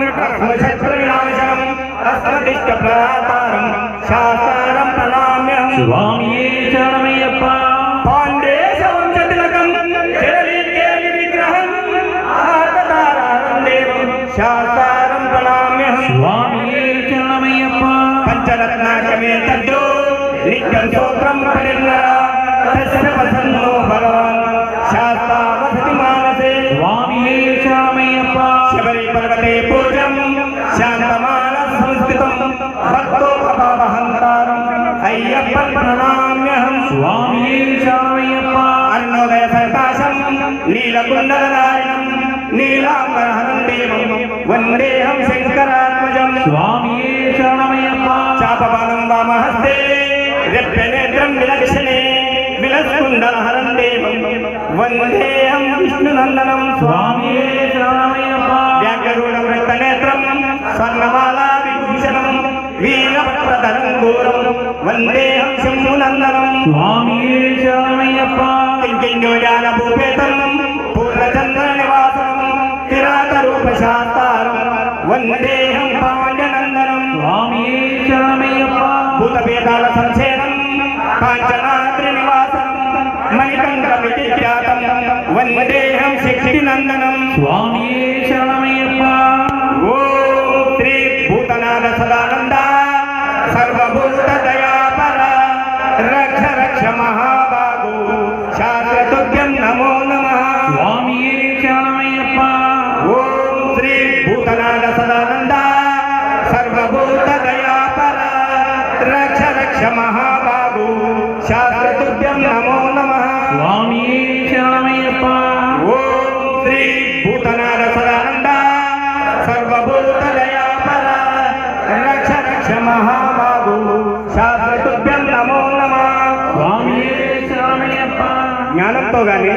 శత్రువినాశనం అస్మదిష్టప్రదాతారం శాస్త్రం ప్రణామ్యం స్వామియే శరణమయ్యప్ప పాండేశ వంశతిలకం జలలీకేలి విగ్రహం ఆర్తతారారం దేవం శాస్త్రం ప్రణామ్యం స్వామియే శరణమయ్యప్ప పంచరత్నాకమే తద్దో నిత్యం స్తోత్రం పఠిన్నరా తస్య ప్రసన్నో భగవాన్ శాస్త్రా వసతి మానసే స్వామియే శరణమయ్యప్ప శబరి పర్వతే పూజం శాంతమాన సంస్థితం భక్తోపపావహంతారం అయ్యప్పన్ ప్రణామ్యహం స్వామియే శరణమయ్యప్ప అరుణోదయ సంకాశం నీలకుండలధారిణం నీలాంబరహరం దేవం వందేహం శంకరాత్మజం స్వామియే శరణమయ్యప్ప చాపబాణం వామహస్తే రెప్పెనేత్రం విలక్షణే విలస్కుండలహరం దేవం వందేహం విష్ణునందనం స్వామియే శరణమయ్యప్ప వ్యాఘ్రూఢం రక్తనేత్రం స్వర్ణమాలా విభూషణం వీరప్రదరం ఘోరం వందేహం శంభునందనం స్వామియే శరణమయ్యప్ప కింకిణ్యోజాన భూపేతం పూర్ణచంద్ర నివాసనం కిరాతరూపశాస్తారం వందేహం పాండ్యనందనం స్వామియే శరణమయ్యప్ప భూతపేతాల సంసేనం కాంచనాద్రి నివాసనం మణికంఠమితి ఖ్యాతం వందేహం శక్తినందనం స్వామియే శరణమయ్యప్ప ఓం శ్రీ భూతనాథ సదానంద సర్వభూత దయాపర రక్ష రక్ష మహాబాహు శాశ్వతుభ్యం నమో నమః స్వామియే శరణమయ్యప్ప ఓం శ్రీ భూతనాథ సదానంద సర్వభూత దయాపర రక్ష రక్ష మహాబాహు శాశ్వతుభ్యం నమో నమః స్వామియే శరణమయ్యప్ప ఓం శ్రీ భూతనాథ సదానంద సర్వభూత దయాపర రక్ష రక్ష మహాబాహు శాశ్వతుభ్యం నమో నమః స్వామియే శరణమయ్యప్ప జ్ఞానంతో గాని